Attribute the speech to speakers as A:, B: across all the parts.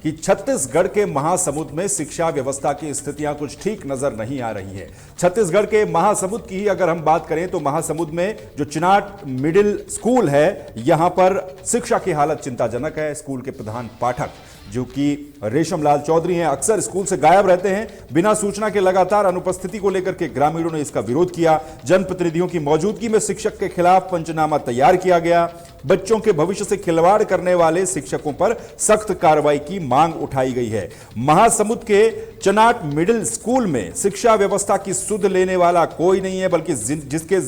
A: कि छत्तीसगढ़ के महासमुंद में शिक्षा व्यवस्था की स्थितियां कुछ ठीक नजर नहीं आ रही है। छत्तीसगढ़ के महासमुंद की अगर हम बात करें तो महासमुंद में जो चिनाट मिडिल स्कूल है, यहां पर शिक्षा की हालत चिंताजनक है। स्कूल के प्रधान पाठक जो कि रेशमलाल चौधरी हैं, अक्सर स्कूल से गायब रहते हैं। बिना सूचना के लगातार अनुपस्थिति को लेकर के ग्रामीणों ने इसका विरोध किया। जनप्रतिनिधियों की मौजूदगी में शिक्षक के खिलाफ पंचनामा तैयार किया गया। बच्चों के भविष्य से खिलवाड़ करने वाले शिक्षकों पर सख्त कार्रवाई की मांग उठाई गई है। महासमुंद के चिनाट मिडिल स्कूल में शिक्षा व्यवस्था की सुध लेने वाला कोई नहीं है, बल्कि जिसके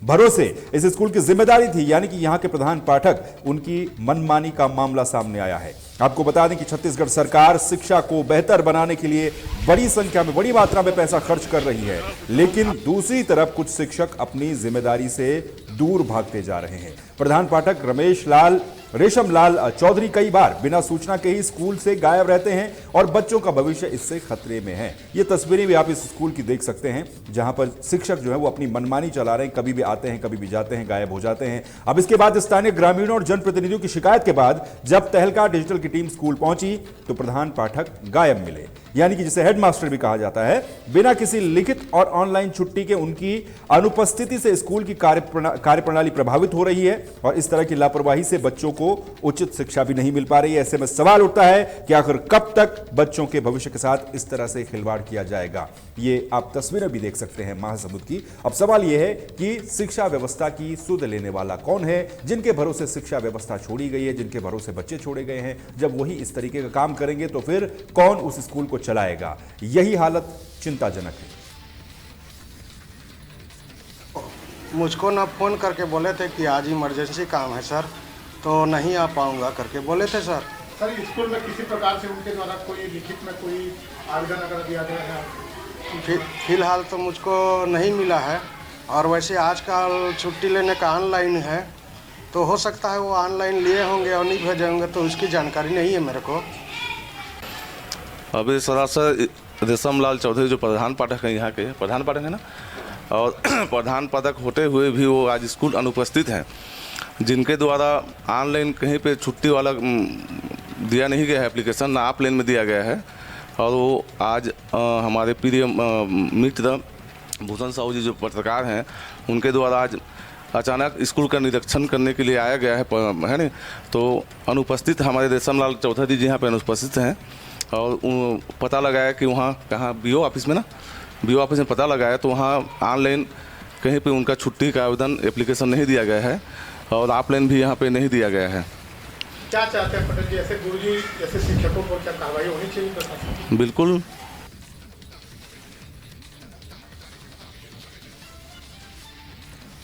A: भरोसे इस स्कूल की जिम्मेदारी थी, यानी कि यहां के प्रधान पाठक, उनकी मनमानी का मामला सामने आया है। आपको बता दें कि छत्तीसगढ़ सरकार शिक्षा को बेहतर बनाने के लिए बड़ी संख्या में, बड़ी मात्रा में पैसा खर्च कर रही है, लेकिन दूसरी तरफ कुछ शिक्षक अपनी जिम्मेदारी से दूर भागते जा रहे हैं। प्रधान पाठक रेशमलाल चौधरी कई बार बिना सूचना के ही स्कूल से गायब रहते हैं और बच्चों का भविष्य इससे खतरे में है। ये तस्वीरें भी आप इस स्कूल की देख सकते हैं, जहां पर शिक्षक जो है वो अपनी मनमानी चला रहे हैं, कभी भी आते हैं, कभी भी जाते हैं, गायब हो जाते हैं। अब इसके बाद स्थानीय ग्रामीणों और जनप्रतिनिधियों की शिकायत के बाद जब तहलका डिजिटल की टीम स्कूल पहुंची तो प्रधान पाठक गायब मिले, यानी कि जिसे हेडमास्टर भी कहा जाता है। बिना किसी लिखित और ऑनलाइन छुट्टी के उनकी अनुपस्थिति से स्कूल की कार्यप्रणाली प्रभावित हो रही है और इस तरह की लापरवाही से बच्चों को उचित शिक्षा भी नहीं मिल पा रही है। ऐसे में सवाल उठता है कि आखिर कब तक बच्चों के भविष्य के साथ इस तरह से खिलवाड़ किया जाएगा। ये आप तस्वीरें भी देख सकते हैं महासमुंद की। अब सवाल यह है कि शिक्षा व्यवस्था की सुध लेने वाला कौन है? जिनके भरोसे शिक्षा व्यवस्था छोड़ी गई है, जिनके भरोसे बच्चे छोड़े गए हैं, जब वही इस तरीके का काम करेंगे तो फिर कौन उस स्कूल को चलाएगा? यही हालत चिंताजनक है।
B: मुझको ना फोन करके बोले थे कि आज इमरजेंसी काम है सर, तो नहीं आ पाऊंगा करके बोले थे सर।
C: सर स्कूल में किसी प्रकार से उनके द्वारा कोई लिखित में कोई आवेदन अगर दिया गया है?
B: फिलहाल तो मुझको नहीं मिला है, और वैसे आजकल छुट्टी लेने का ऑनलाइन है, तो हो सकता है वो ऑनलाइन लिए होंगे और नहीं भेजे होंगे, तो उसकी जानकारी नहीं है मेरे को।
D: अभी सरासर रेशमलाल चौधरी जो प्रधान पाठक हैं, यहाँ के प्रधान पाठक है ना, और प्रधान पाठक होते हुए भी वो आज स्कूल अनुपस्थित हैं, जिनके द्वारा ऑनलाइन कहीं पे छुट्टी वाला दिया नहीं गया है एप्लीकेशन, ना ऑफलाइन में दिया गया है। और वो आज हमारे प्रिय मित्र भूषण साहू जी जो पत्रकार हैं, उनके द्वारा आज अचानक स्कूल का निरीक्षण करने के लिए आया गया है ना, तो अनुपस्थित हमारे रेशमलाल चौधरी जी यहाँ पर अनुपस्थित हैं। और पता लगाया कि वहाँ कहाँ BO ऑफिस में ना, BO ऑफिस में पता लगाया तो वहाँ ऑनलाइन कहीं पे उनका छुट्टी का आवेदन एप्लीकेशन नहीं दिया गया है और ऑफलाइन भी यहाँ पे नहीं दिया गया है।
C: क्या चाहते हैं पटेल जी, ऐसे गुरुजी ऐसे शिक्षकों पर क्या कार्रवाई होनी चाहिए प्रशासन?
D: बिल्कुल।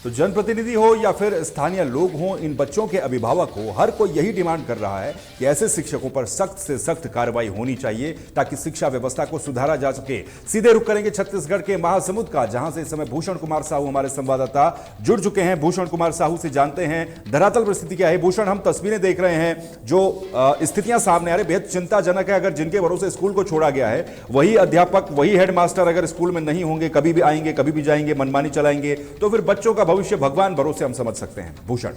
A: तो जनप्रतिनिधि हो या फिर स्थानीय लोग हों, इन बच्चों के अभिभावक हो, हर कोई यही डिमांड कर रहा है कि ऐसे शिक्षकों पर सख्त से सख्त कार्रवाई होनी चाहिए ताकि शिक्षा व्यवस्था को सुधारा जा सके। सीधे रुख करेंगे छत्तीसगढ़ के महासमुंद का, जहां से इस समय भूषण कुमार साहू हमारे संवाददाता जुड़ चुके हैं। भूषण कुमार साहू से जानते हैं धरातल परिस्थिति क्या है। भूषण, हम तस्वीरें देख रहे हैं, जो स्थितियां सामने आ रही बेहद चिंताजनक है। अगर जिनके भरोसे स्कूल को छोड़ा गया है वही अध्यापक, वही हेडमास्टर अगर स्कूल में नहीं होंगे, कभी भी आएंगे, कभी भी जाएंगे, मनमानी चलाएंगे, तो फिर बच्चों का भविष्य भगवान भरोसे हम समझ सकते हैं। भूषण,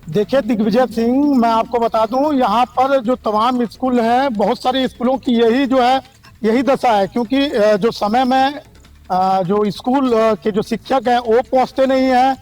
C: देखिए दिग्विजय सिंह, मैं आपको बता दूं, यहाँ पर जो तमाम स्कूल हैं, बहुत सारे स्कूलों की यही जो है यही दशा है, क्योंकि जो समय में जो स्कूल के जो शिक्षक हैं वो पहुंचते नहीं हैं,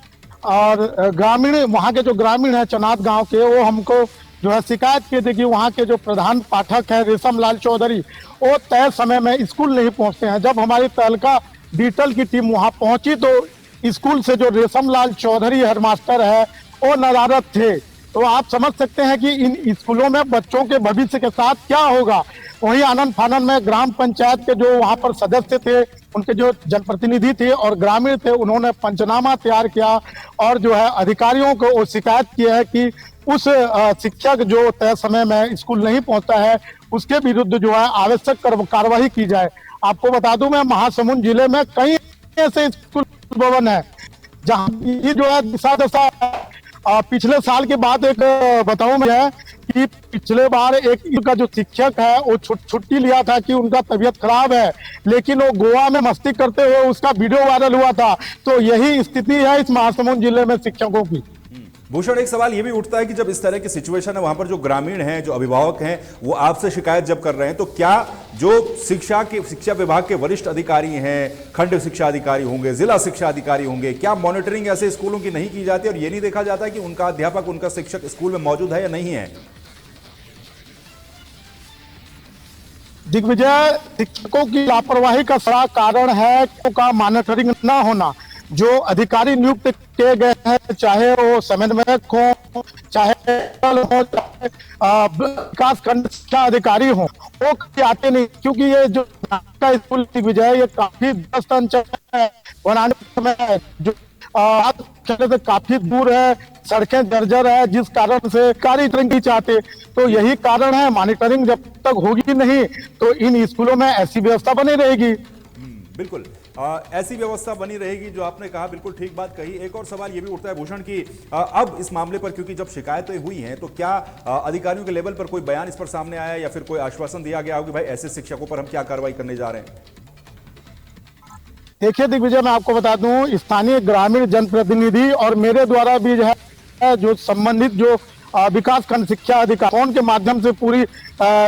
C: और ग्रामीण, वहाँ के जो ग्रामीण हैं चिनाट गांव के, वो हमको जो है शिकायत की थी कि वहाँ के जो प्रधान पाठक हैं रेशमलाल चौधरी, वो तय समय में स्कूल नहीं पहुँचते हैं। जब हमारी तहलका डिजिटल की टीम वहां पहुंची तो स्कूल से जो रेशमलाल चौधरी हेडमास्टर है वो नदारद थे। तो आप समझ सकते हैं कि इन स्कूलों में बच्चों के भविष्य के साथ क्या होगा। वहीं आनंद फानन में ग्राम पंचायत के जो वहां पर सदस्य थे, उनके जो जनप्रतिनिधि थे और ग्रामीण थे, उन्होंने पंचनामा तैयार किया और जो है अधिकारियों को वो शिकायत की है कि उस शिक्षक जो तय समय में स्कूल नहीं पहुंचता है उसके विरुद्ध जो है आवश्यक कार्रवाई की जाए। आपको बता दूं, मैं महासमुंद जिले में कई ऐसे स्कूल भवन है जहां ये जो है दिशा दशा पिछले साल के बाद एक बताऊं मैं कि पिछले बार एक का जो शिक्षक है वो छुट्टी लिया था कि उनका तबीयत खराब है, लेकिन वो गोवा में मस्ती करते हुए उसका वीडियो वायरल हुआ था। तो यही स्थिति है इस महासमुंद जिले में शिक्षकों की।
A: भूषण, एक सवाल ये भी उठता है कि जब इस तरह की सिचुएशन है, वहां पर जो ग्रामीण हैं, जो अभिभावक हैं, वो आपसे शिकायत जब कर रहे हैं, तो क्या जो शिक्षा विभाग के वरिष्ठ अधिकारी हैं, खंड शिक्षा अधिकारी होंगे, जिला शिक्षा अधिकारी होंगे, क्या मॉनिटरिंग ऐसे स्कूलों की नहीं की जाती और ये नहीं देखा जाता कि उनका अध्यापक, उनका शिक्षक स्कूल में मौजूद है या नहीं है?
C: दिग्विजय, शिक्षकों की लापरवाही का बड़ा कारण है का मॉनिटरिंग न होना। जो अधिकारी नियुक्त किए गए हैं, चाहे वो समन्वयक हो, चाहे हो, चाहे विकास खंड शिक्षा अधिकारी हो, वो कभी आते नहीं, क्योंकि ये जो का स्कूल दिग्विजय ये काफी व्यस्त अंचल है, बनाने में जो से काफी दूर है, सड़कें जर्जर है, जिस कारण से मॉनिटरिंग नहीं चाहते। तो यही कारण है, मॉनिटरिंग जब तक होगी नहीं तो इन स्कूलों में ऐसी व्यवस्था बनी रहेगी।
A: बिल्कुल ऐसी व्यवस्था बनी रहेगी, जो आपने कहा बिल्कुल ठीक बात कही। एक और सवाल ये भी उठता है भूषण की अब इस मामले पर, क्योंकि जब शिकायतें हुई हैं, तो क्या अधिकारियों के लेवल पर कोई बयान इस पर सामने आया या फिर कोई आश्वासन दिया गया हो कि भाई ऐसे शिक्षकों पर हम क्या कार्रवाई करने जा रहे हैं?
C: देखिए दिग्विजय, मैं आपको बता दूं, स्थानीय ग्रामीण जनप्रतिनिधि और मेरे द्वारा भी जो है जो संबंधित जो विकास खंड शिक्षा अधिकारी के माध्यम से पूरी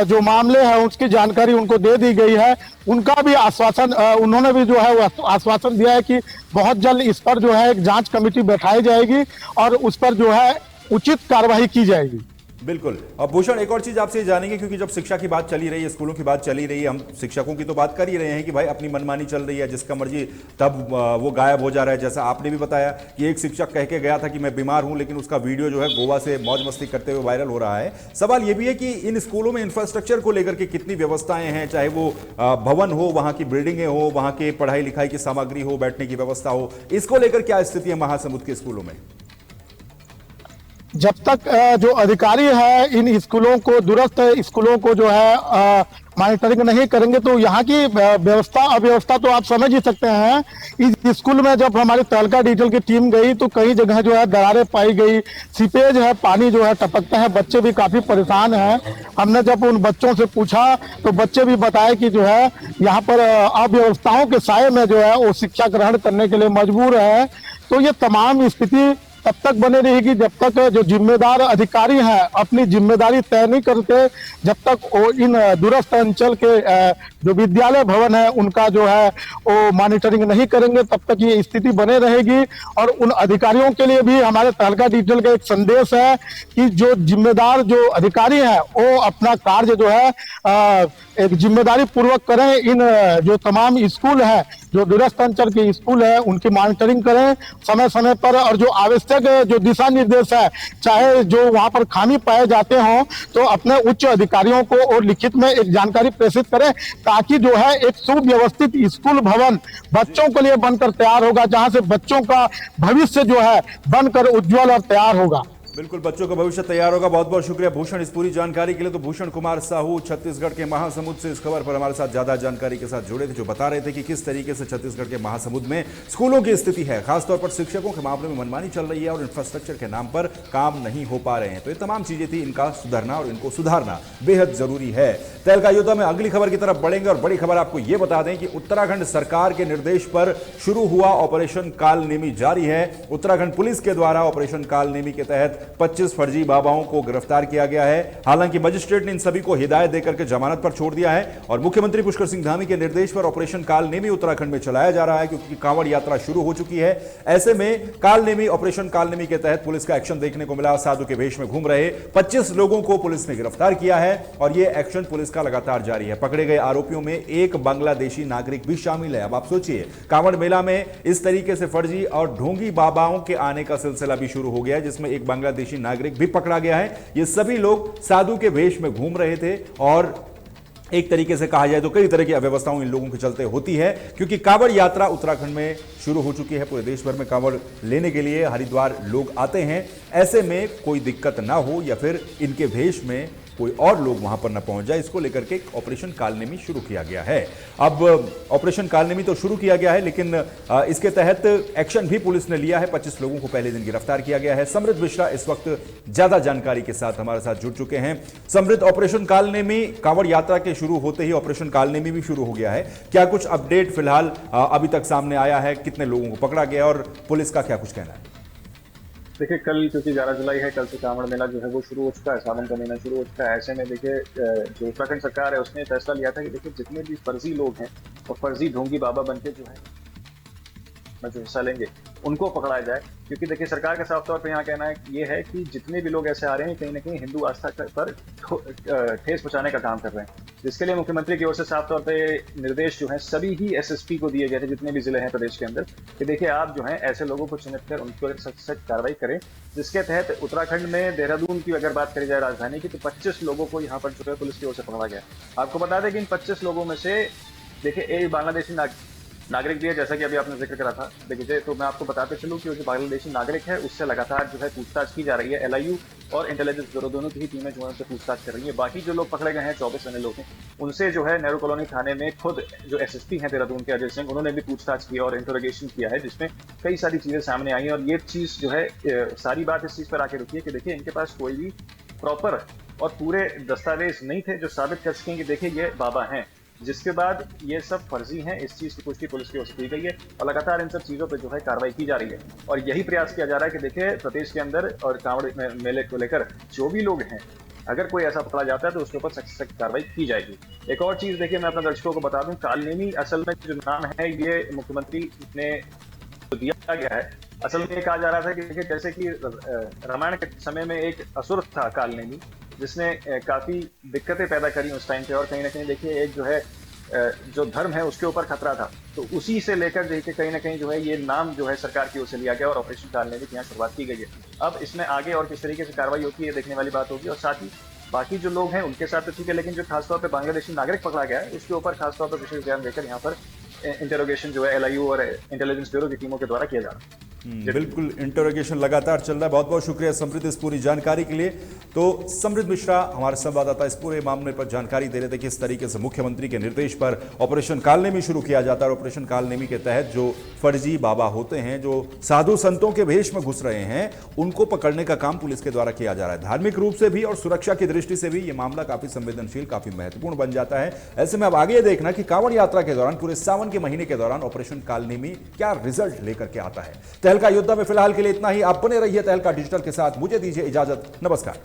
C: जो मामले हैं उसकी जानकारी उनको दे दी गई है। उनका भी आश्वासन, उन्होंने भी जो है वो आश्वासन दिया है कि बहुत जल्द इस पर जो है एक जांच कमेटी बैठाई जाएगी और उस पर जो है उचित कार्रवाई की जाएगी।
A: बिल्कुल। अब भूषण, एक और चीज आपसे जानेंगे, क्योंकि जब शिक्षा की बात चली रही है, स्कूलों की बात चली रही है, हम शिक्षकों की तो बात कर ही रहे हैं कि भाई अपनी मनमानी चल रही है, जिसका मर्जी तब वो गायब हो जा रहा है। जैसा आपने भी बताया कि एक शिक्षक कह के गया था कि मैं बीमार हूं, लेकिन उसका वीडियो जो है गोवा से मौज मस्ती करते हुए वायरल हो रहा है। सवाल यह भी है कि इन स्कूलों में इंफ्रास्ट्रक्चर को लेकर के कितनी व्यवस्थाएं हैं, चाहे वो भवन हो, वहां की बिल्डिंगें हो, वहां के पढ़ाई लिखाई की सामग्री हो, बैठने की व्यवस्था हो, इसको लेकर क्या स्थिति है महासमुंद के स्कूलों में?
C: जब तक जो अधिकारी है इन स्कूलों को, दुरुस्त स्कूलों को जो है मॉनिटरिंग नहीं करेंगे तो यहाँ की व्यवस्था अव्यवस्था तो आप समझ ही सकते हैं। इस स्कूल में जब हमारी तहलका डिजिटल की टीम गई तो कई जगह जो है दरारें पाई गई, सीपेज है, पानी जो है टपकते हैं, बच्चे भी काफी परेशान हैं। हमने जब उन बच्चों से पूछा तो बच्चे भी बताए कि जो है यहाँ पर अव्यवस्थाओं के साये में जो है वो शिक्षा ग्रहण करने के लिए मजबूर है। तो ये तमाम स्थिति तब तक बने रहेगी जब तक जो जिम्मेदार अधिकारी हैं अपनी जिम्मेदारी तय नहीं करते, जब तक वो इन दूरस्थ अंचल के जो विद्यालय भवन है उनका जो है वो मॉनिटरिंग नहीं करेंगे, तब तक ये स्थिति बने रहेगी। और उन अधिकारियों के लिए भी हमारे तहलका डिजिटल का एक संदेश है कि जो जिम्मेदार जो अधिकारी हैं वो अपना कार्य जो है एक जिम्मेदारी पूर्वक करें। इन जो तमाम स्कूल है, जो दूरस्थ अंचल के स्कूल है, उनकी मॉनिटरिंग करें समय समय पर, और जो आवश्यक जो दिशा निर्देश है, चाहे जो वहां पर खामी पाए जाते हों, तो अपने उच्च अधिकारियों को और लिखित में एक जानकारी प्रेषित करें, ताकि जो है एक सुव्यवस्थित स्कूल भवन बच्चों के लिए बनकर तैयार होगा, जहां से बच्चों का भविष्य जो है बनकर उज्जवल और तैयार होगा।
A: बिल्कुल, बच्चों का भविष्य तैयार होगा। बहुत बहुत शुक्रिया भूषण इस पूरी जानकारी के लिए। तो भूषण कुमार साहू छत्तीसगढ़ के महासमुंद से इस खबर पर हमारे साथ ज्यादा जानकारी के साथ जुड़े थे, जो बता रहे थे कि किस तरीके से छत्तीसगढ़ के महासमुंद में स्कूलों की स्थिति है, खासतौर पर शिक्षकों के मामले में मनमानी चल रही है और इंफ्रास्ट्रक्चर के नाम पर काम नहीं हो पा रहे हैं। तो ये तमाम चीजें थी, इनका सुधरना और इनको सुधारना बेहद जरूरी है। तहलका योद्धा में अगली खबर की तरफ बढ़ेंगे और बड़ी खबर आपको यह बता दें कि उत्तराखंड सरकार के निर्देश पर शुरू हुआ ऑपरेशन काल नेमी जारी है। उत्तराखंड पुलिस के द्वारा ऑपरेशन काल नेमी के तहत 25 फर्जी बाबाओं को गिरफ्तार किया गया है। हालांकि मजिस्ट्रेट ने इन सभी को हिदायत देकर के जमानत पर छोड़ दिया है और मुख्यमंत्री पुष्कर सिंह धामी के निर्देश पर ऑपरेशन काल नेमी उत्तराखंड में चलाया जा रहा है, क्योंकि कांवड़ यात्रा शुरू हो चुकी है। ऐसे में काल नेमी, ऑपरेशन काल नेमी के तहत पुलिस का एक्शन देखने को मिला। साधु के वेश में घूम रहे 25 लोगों को पुलिस ने गिरफ्तार किया है और यह एक्शन पुलिस का लगातार जारी है। पकड़े गए आरोपियों में एक बांग्लादेशी नागरिक भी शामिल है। अब आप सोचिए, कांवड़ मेला में इस तरीके से फर्जी और ढोंगी बाबाओं के आने का सिलसिला भी शुरू हो गया है, जिसमें एक बांग्लादेशी नागरिक भी पकड़ा गया है। ये सभी लोग साधु के वेश में घूम रहे थे और एक तरीके से कहा जाए तो कई तरह की अव्यवस्थाओं इन लोगों के चलते होती है, क्योंकि कांवड़ यात्रा उत्तराखंड में शुरू हो चुकी है। पूरे देश भर में कांवड़ लेने के लिए हरिद्वार लोग आते हैं। ऐसे में कोई दिक्कत ना हो या फिर इनके भेष में कोई और लोग वहां पर न पहुंच जाए, इसको लेकर के ऑपरेशन काल नेमी शुरू किया गया है। अब ऑपरेशन काल नेमी तो शुरू किया गया है, लेकिन इसके तहत एक्शन भी पुलिस ने लिया है। 25 लोगों को पहले दिन गिरफ्तार किया गया है। समृद्ध मिश्रा इस वक्त ज्यादा जानकारी के साथ हमारे साथ जुड़ चुके हैं। समृद्ध, ऑपरेशन काल नेमी, कांवड़ यात्रा के शुरू होते ही ऑपरेशन काल नेमी भी शुरू हो गया है। क्या कुछ अपडेट फिलहाल अभी तक सामने आया है? कितने लोगों को पकड़ा गया और पुलिस का क्या कुछ कहना है?
E: देखिए कल क्योंकि 11 जुलाई है, कल से कांवड़ मेला जो है वो शुरू हो चुका है, सावन का महीना शुरू हो चुका है। ऐसे में देखिए जो उत्तराखंड सरकार है उसने फैसला लिया था कि देखिए जितने भी फर्जी लोग हैं और फर्जी ढोंगी बाबा बनके जो है जो हिस्सा लेंगे उनको पकड़ा जाए। क्योंकि देखिए सरकार का साफ तौर पे यहाँ कहना है ये है कि जितने भी लोग ऐसे आ रहे हैं कहीं ना कहीं हिंदू आस्था पर ठेस पहुंचाने का काम कर रहे हैं, जिसके लिए मुख्यमंत्री की ओर से साफ तौर पे निर्देश जो है सभी ही एसएसपी को दिए गए थे जितने भी जिले हैं प्रदेश के अंदर, कि देखिए आप जो है ऐसे लोगों को चिन्हित कर उनको सख्त कार्रवाई करें। जिसके तहत उत्तराखंड में देहरादून की अगर बात करी जाए राजधानी की, तो 25 लोगों को यहाँ पर जो है पुलिस की ओर से पकड़ा गया। आपको बता दें कि इन 25 लोगों में से देखिए एक बांग्लादेशी नागरिक भी है, जैसा कि अभी आपने जिक्र करा था। देखिए तो मैं आपको बताते चलूं कि जो बांग्लादेशी नागरिक है उससे लगातार जो है पूछताछ की जा रही है। एलआईयू और इंटेलिजेंस ब्यूरो दोनों की ही टीमें जो है उनसे पूछताछ कर रही है। बाकी जो लोग पकड़े गए हैं 24 अन्य लोग हैं, उनसे जो है नेहरू कॉलोनी थाने में खुद जो एसएसपी हैं देहरादून के अजय सिंह, उन्होंने भी पूछताछ की और इंटरोगेशन किया है, जिसमें कई सारी चीजें सामने आई। और ये चीज जो है सारी बात इस चीज पर आके रुकी है कि देखिए इनके पास कोई भी प्रॉपर और पूरे दस्तावेज नहीं थे जो साबित कर सकें कि देखिए ये बाबा हैं। जिसके बाद ये सब फर्जी हैं, इस चीज की पुष्टि पुलिस की ओर से की गई है और लगातार इन सब चीजों पे जो है कार्रवाई की जा रही है। और यही प्रयास किया जा रहा है कि देखिए प्रदेश के अंदर और कांवड़ मेले को लेकर जो भी लोग हैं, अगर कोई ऐसा पकड़ा जाता है तो उसके ऊपर सख्त कार्रवाई की जाएगी। एक और चीज देखिए मैं अपने दर्शकों को बता दूं, कालनेमी असल में जो नाम है ये मुख्यमंत्री ने दिया गया है। असल में ये कहा जा रहा था कि देखिए जैसे कि रामायण के समय में एक असुर था कालनेमी, जिसने काफी दिक्कतें पैदा करी उस टाइम पे, और कहीं ना कहीं देखिए एक जो है जो धर्म है उसके ऊपर खतरा था, तो उसी से लेकर देखिए कहीं ना कहीं जो है ये नाम जो है सरकार की ओर से लिया गया और ऑपरेशन कालनेमी की यहाँ शुरुआत की गई है। अब इसमें आगे और किस तरीके से कार्रवाई होती है देखने वाली बात होगी। और साथ ही बाकी जो लोग हैं उनके साथ तो ठीक है, लेकिन जो खासतौर पर बांग्लादेशी नागरिक पकड़ा गया है उसके ऊपर खासतौर पर विशेष ध्यान देकर यहाँ पर इंटरोगेशन जो है एलआईयू और इंटेलिजेंस ब्यूरो की टीमों के द्वारा किया जा रहा है।
A: बिल्कुल, इंटरोगेशन लगातार चल रहा है। बहुत बहुत शुक्रिया समृद्ध इस पूरी जानकारी के लिए। तो समृद्ध मिश्रा हमारे संवाददाता इस पूरे मामले पर जानकारी दे रहे थे कि इस तरीके से मुख्यमंत्री के निर्देश पर ऑपरेशन कालनेमी शुरू किया जाता है। ऑपरेशन कालनेमी के तहत जो फर्जी बाबा होते हैं, जो साधु संतों के भेष में घुस रहे हैं, उनको पकड़ने का काम पुलिस के द्वारा किया जा रहा है। धार्मिक रूप से भी और सुरक्षा की दृष्टि से भी ये मामला काफी संवेदनशील, काफी महत्वपूर्ण बन जाता है। ऐसे में अब आगे देखना कि कांवड़ यात्रा के दौरान, पूरे सावन के महीने के दौरान ऑपरेशन कालनेमी क्या रिजल्ट लेकर के आता है। तहलका योद्धा में फिलहाल के लिए इतना ही। आप बने रहिए तहलका डिजिटल के साथ। मुझे दीजिए इजाजत। नमस्कार।